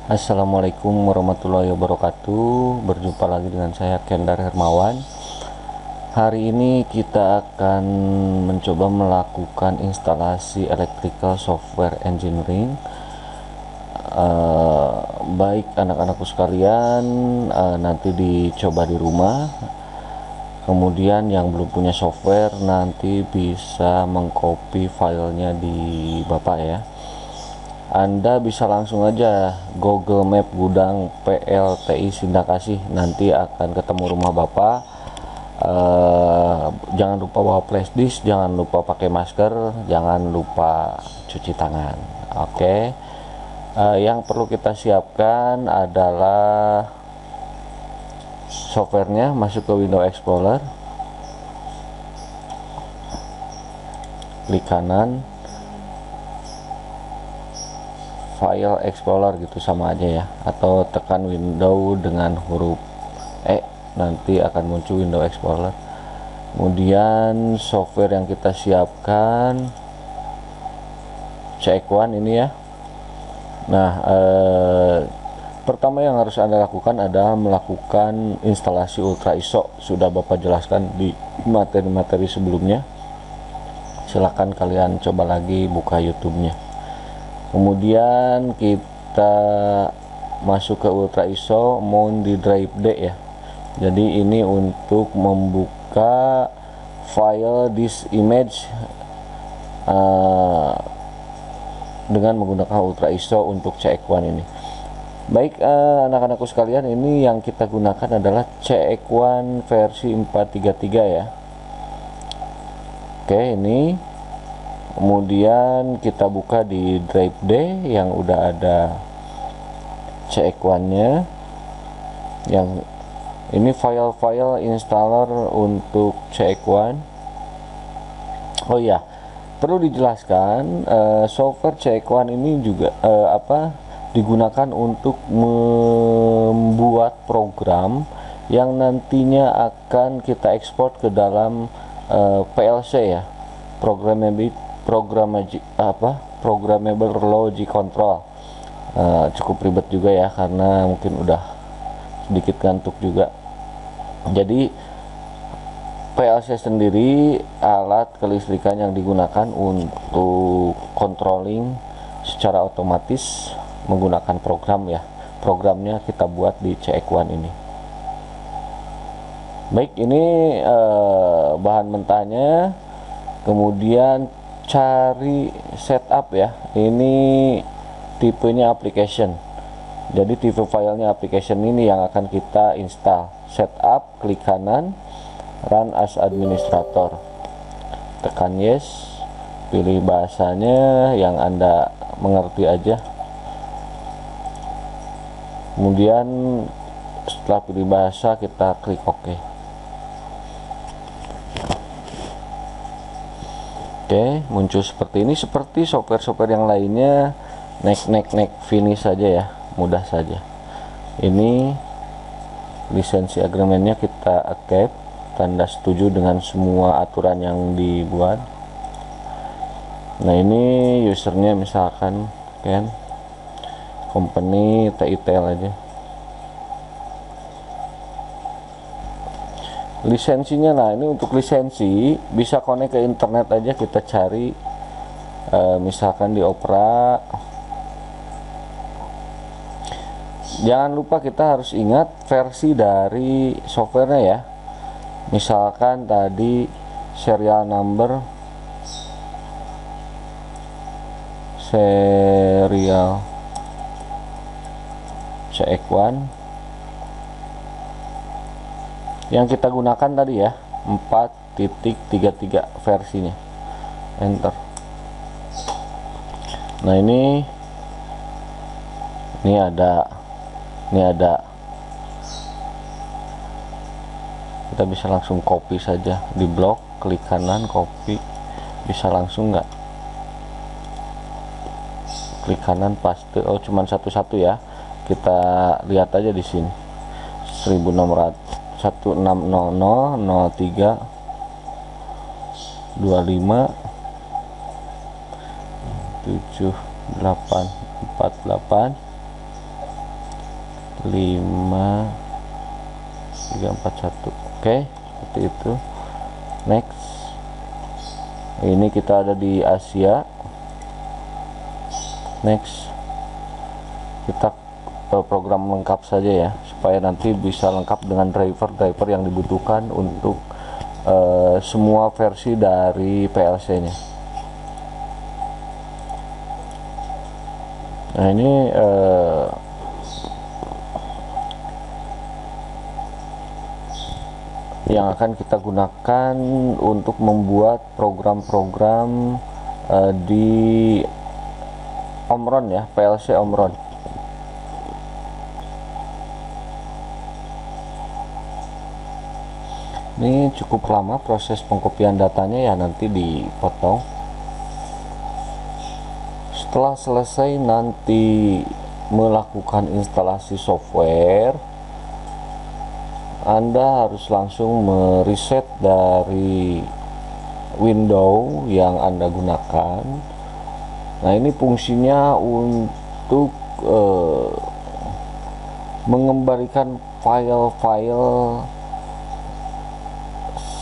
Assalamualaikum warahmatullahi wabarakatuh. Berjumpa lagi dengan saya Kendar Hermawan. Hari ini kita akan mencoba melakukan instalasi electrical software engineering. Baik anak-anakku sekalian, nanti dicoba di rumah. Kemudian yang belum punya software nanti bisa mengcopy filenya di Bapak ya. Anda bisa langsung aja Google Map Gudang PLTI Sindakasih, nanti akan ketemu rumah Bapak. Jangan lupa bawa flash disk, jangan lupa pakai masker, jangan lupa cuci tangan. Oke. Yang perlu kita siapkan adalah softwarenya. Masuk ke Windows Explorer, klik kanan, File Explorer gitu, sama aja ya, atau tekan window dengan huruf E, nanti akan muncul Windows Explorer. Kemudian software yang kita siapkan CX1 ini ya. Nah, pertama yang harus Anda lakukan adalah melakukan instalasi Ultra ISO. Sudah Bapak jelaskan di materi-materi sebelumnya. Silahkan kalian coba lagi buka YouTube-nya. Kemudian kita masuk ke Ultra ISO, mount di drive D ya. Jadi ini untuk membuka file disk image dengan menggunakan Ultra ISO untuk CX1 ini. Baik anak-anakku sekalian, ini yang kita gunakan adalah CX1 versi 433 ya. Oke, ini kemudian kita buka di drive D yang udah ada CX1 nya. Yang ini file-file installer untuk CX1. Oh ya, perlu dijelaskan software CX1 ini juga digunakan untuk membuat program yang nantinya akan kita ekspor ke dalam PLC ya, programmable logic control. Cukup ribet juga ya, karena mungkin udah sedikit ngantuk juga. Jadi PLC sendiri alat kelistrikan yang digunakan untuk controlling secara otomatis menggunakan program ya. Programnya kita buat di CX1 ini. Baik, ini bahan mentahnya. Kemudian cari setup ya, ini tipenya application, jadi tipe filenya application ini yang akan kita install. Setup, klik kanan, run as administrator, tekan yes, pilih bahasanya yang Anda mengerti aja. Kemudian setelah pilih bahasa kita klik OK. Oke, muncul seperti ini. Seperti software-software yang lainnya, next finish saja ya, mudah saja. Ini lisensi agreementnya kita accept, tanda setuju dengan semua aturan yang dibuat. Nah, ini usernya misalkan kan company TITL aja. Lisensinya, nah ini untuk lisensi bisa connect ke internet aja, kita cari misalkan di Opera. Jangan lupa kita harus ingat versi dari softwarenya ya. Misalkan tadi serial number, serial CX1 yang kita gunakan tadi ya, 4.33 versinya, enter. Nah, ini ada kita bisa langsung copy saja di blok, klik kanan copy, bisa langsung nggak, klik kanan paste. Oh, cuman satu-satu ya, kita lihat aja di sini 1600 1600 03 25 7848 5 3 4 1. Oke, seperti itu. Next. Ini kita ada di Asia. Next. Kita program lengkap saja ya, supaya nanti bisa lengkap dengan driver yang dibutuhkan untuk semua versi dari PLC nya. Nah ini yang akan kita gunakan untuk membuat program-program di Omron ya, PLC Omron. Ini cukup lama proses pengkopian datanya ya, nanti dipotong. Setelah selesai nanti melakukan instalasi software, Anda harus langsung mereset dari window yang Anda gunakan. Nah ini fungsinya untuk mengembalikan file-file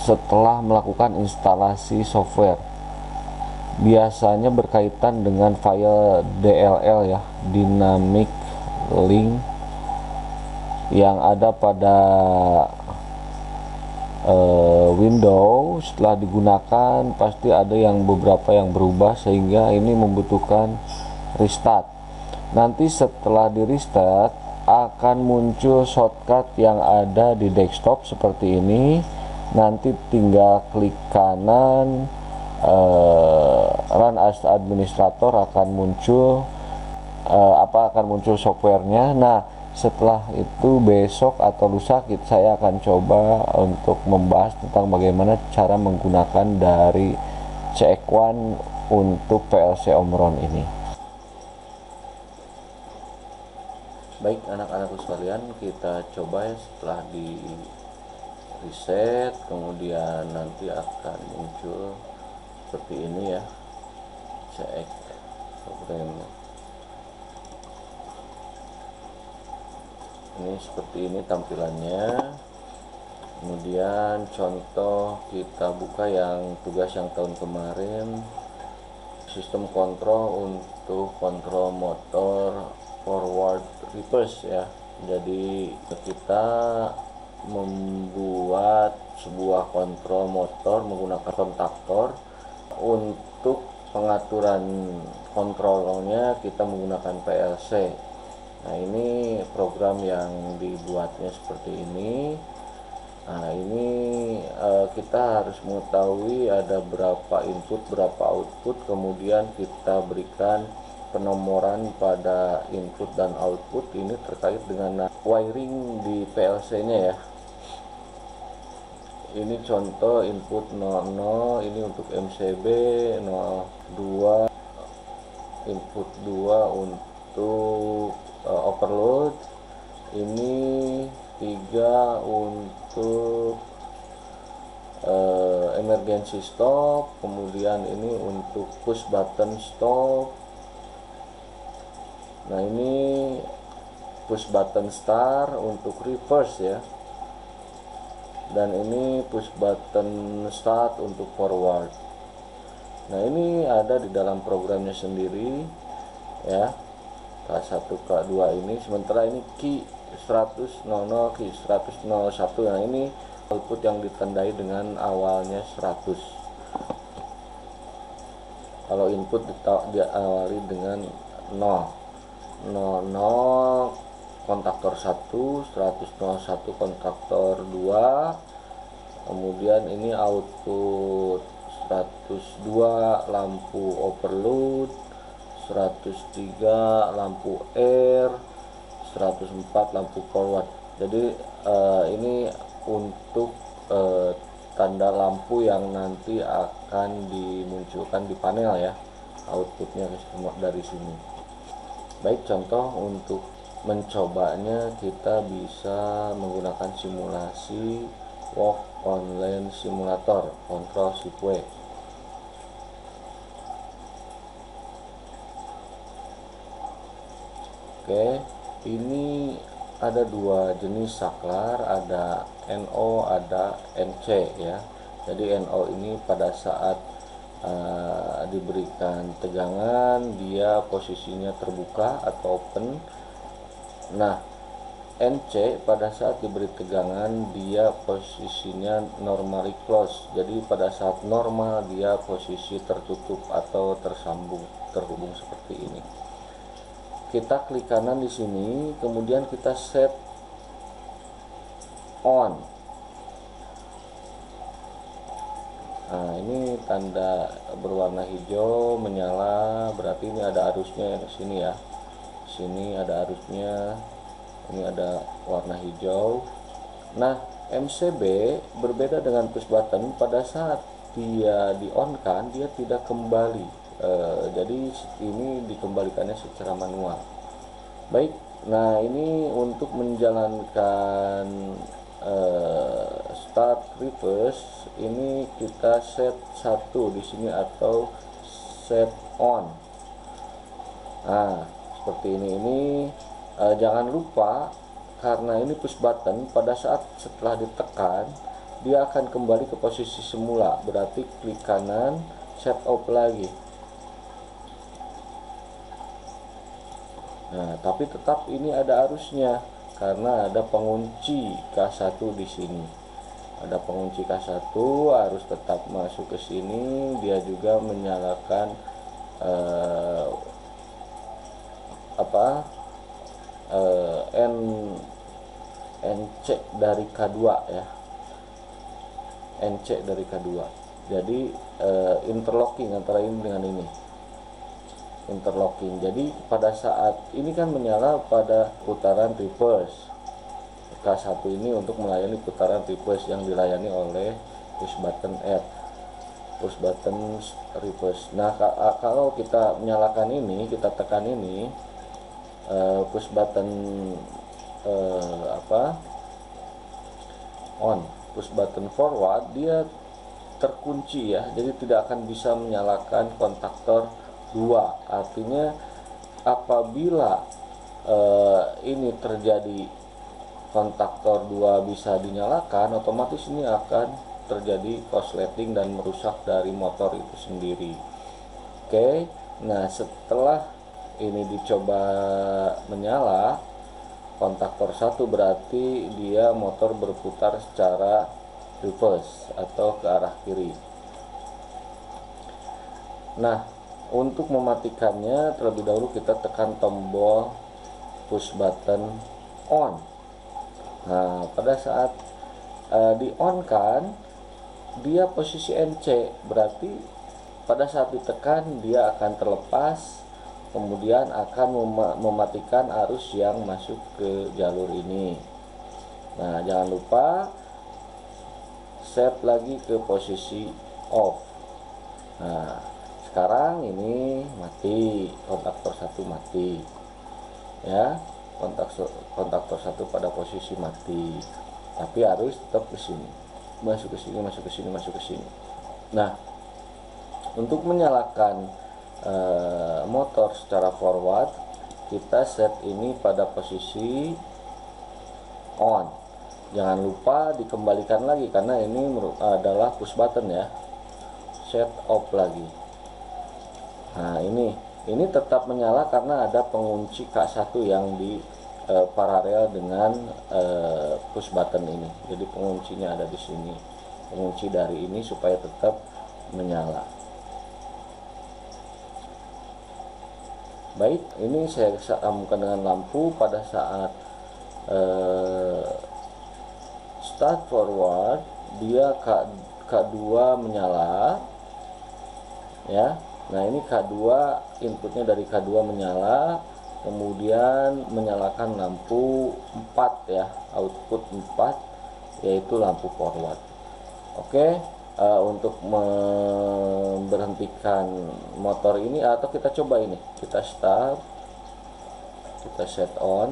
setelah melakukan instalasi software. Biasanya berkaitan dengan file DLL ya, dynamic link, yang ada pada Windows. Setelah digunakan pasti ada beberapa yang berubah, sehingga ini membutuhkan restart. Nanti setelah di restart akan muncul shortcut yang ada di desktop seperti ini. Nanti tinggal klik kanan, run as administrator, akan muncul akan muncul softwarenya. Nah setelah itu besok atau lusa saya akan coba untuk membahas tentang bagaimana cara menggunakan dari CX1 untuk PLC Omron ini. Baik anak-anakku sekalian, kita coba ya. Setelah di reset, kemudian nanti akan muncul seperti ini ya, CX programnya. Ini seperti ini tampilannya. Kemudian contoh kita buka yang tugas yang tahun kemarin, sistem kontrol untuk kontrol motor forward reverse ya. Jadi kita membuat sebuah kontrol motor menggunakan kontaktor. Untuk pengaturan kontrolnya kita menggunakan PLC. Nah ini program yang dibuatnya seperti ini. Nah ini kita harus mengetahui ada berapa input berapa output, kemudian kita berikan penomoran pada input dan output. Ini terkait dengan wiring di PLC nya ya. Ini contoh input 00, ini untuk MCB, 02 input 2 untuk overload, ini 3 untuk emergency stop, kemudian ini untuk push button stop. Nah ini push button start untuk reverse ya, dan ini push button start untuk forward. Nah ini ada di dalam programnya sendiri ya, K1 K2 ini. Sementara ini key 100 00 key 100 01. Nah ini output yang ditandai dengan awalnya 100. Kalau input diawali dengan 0 00 kontaktor 1, 101 kontaktor 2, kemudian ini output 102 lampu overload, 103 lampu air, 104 lampu forward. Jadi ini untuk tanda lampu yang nanti akan dimunculkan di panel ya, outputnya dari sini. Baik, contoh untuk mencobanya kita bisa menggunakan simulasi Walk Online Simulator Control Switchway. Oke, ini ada dua jenis saklar, ada NO, ada NC ya. Jadi NO ini pada saat diberikan tegangan dia posisinya terbuka atau open. Nah, NC pada saat diberi tegangan dia posisinya normally close. Jadi pada saat normal dia posisi tertutup atau terhubung seperti ini. Kita klik kanan di sini, kemudian kita set on. Nah, ini tanda berwarna hijau menyala, berarti ini ada arusnya di sini ya. Sini ada arusnya, ini ada warna hijau. Nah, MCB berbeda dengan push button. Pada saat dia di on kan dia tidak kembali. Jadi ini dikembalikannya secara manual. Baik, nah ini untuk menjalankan start reverse ini kita set satu di sini atau set on. Nah, seperti ini jangan lupa karena ini push button, pada saat setelah ditekan dia akan kembali ke posisi semula, berarti klik kanan set off lagi. Nah, tapi tetap ini ada arusnya karena ada pengunci K1 di sini. Ada pengunci K1, harus tetap masuk ke sini. Dia juga menyalakan NC dari K2 ya. NC dari K2. Jadi interlocking antara ini dengan ini. Interlocking. Jadi pada saat ini kan menyala pada putaran reverse. K1 ini untuk melayani putaran reverse yang dilayani oleh push button R, push button reverse. Nah, kalau kita menyalakan ini, kita tekan ini push button on, push button forward, dia terkunci ya, jadi tidak akan bisa menyalakan kontaktor 2. Artinya apabila ini terjadi kontaktor 2 bisa dinyalakan, otomatis ini akan terjadi korsleting dan merusak dari motor itu sendiri. Oke, nah setelah ini dicoba menyala kontaktor 1, berarti dia motor berputar secara reverse atau ke arah kiri. Nah, untuk mematikannya terlebih dahulu kita tekan tombol push button on. Nah, pada saat di on kan dia posisi NC, berarti pada saat ditekan dia akan terlepas, kemudian akan mematikan arus yang masuk ke jalur ini. Nah, jangan lupa set lagi ke posisi off. Nah, sekarang ini mati, kontaktor 1 mati ya, kontaktor 1 pada posisi mati, tapi harus tetap ke sini, masuk ke sini, masuk ke sini, masuk ke sini. Nah, untuk menyalakan motor secara forward, kita set ini pada posisi on. Jangan lupa dikembalikan lagi karena ini adalah push button ya. Set off lagi. Nah, ini tetap menyala karena ada pengunci K1 yang di paralel dengan push button ini. Jadi penguncinya ada di sini. Pengunci dari ini supaya tetap menyala. Baik, ini saya sambungkan dengan lampu pada saat start forward, dia K2 menyala ya. Nah, ini K2, inputnya dari K2 menyala, kemudian menyalakan lampu 4 ya, output 4, yaitu lampu forward. Oke, untuk memberhentikan motor ini, atau kita coba ini, kita start, kita set on.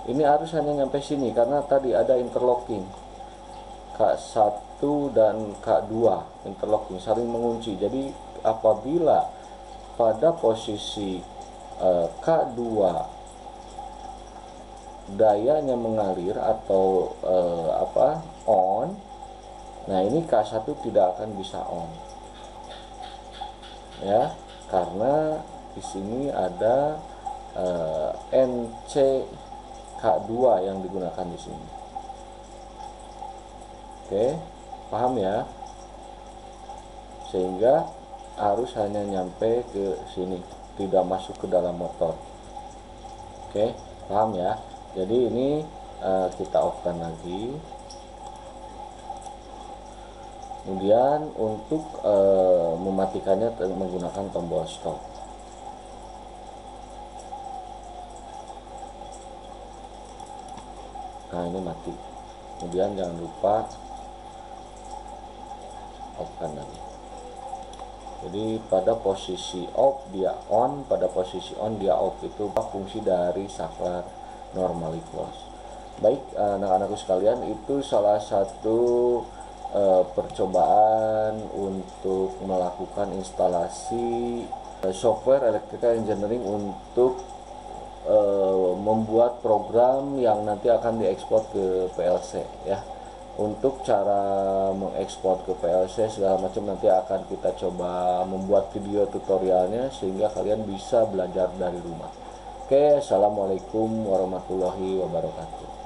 Ini harus hanya nyampe sini karena tadi ada interlocking K1 dan K2, interlocking saling mengunci. Jadi apabila pada posisi K2 dayanya mengalir atau on. Nah, ini K1 tidak akan bisa on ya, karena di sini ada NC-K2 yang digunakan di sini. Oke, paham ya? Sehingga arus hanya nyampe ke sini, tidak masuk ke dalam motor. Oke, paham ya? Jadi ini kita off-kan lagi. Kemudian untuk mematikannya menggunakan tombol stop. Nah, ini mati. Kemudian jangan lupa off-kan lagi. Jadi pada posisi off dia on, pada posisi on dia off. Itu fungsi dari saklar normally close. Baik, anak-anakku sekalian, itu salah satu percobaan untuk melakukan instalasi software electrical engineering untuk membuat program yang nanti akan diekspor ke PLC ya. Untuk cara mengekspor ke PLC segala macam nanti akan kita coba membuat video tutorialnya sehingga kalian bisa belajar dari rumah. Oke, assalamualaikum warahmatullahi wabarakatuh.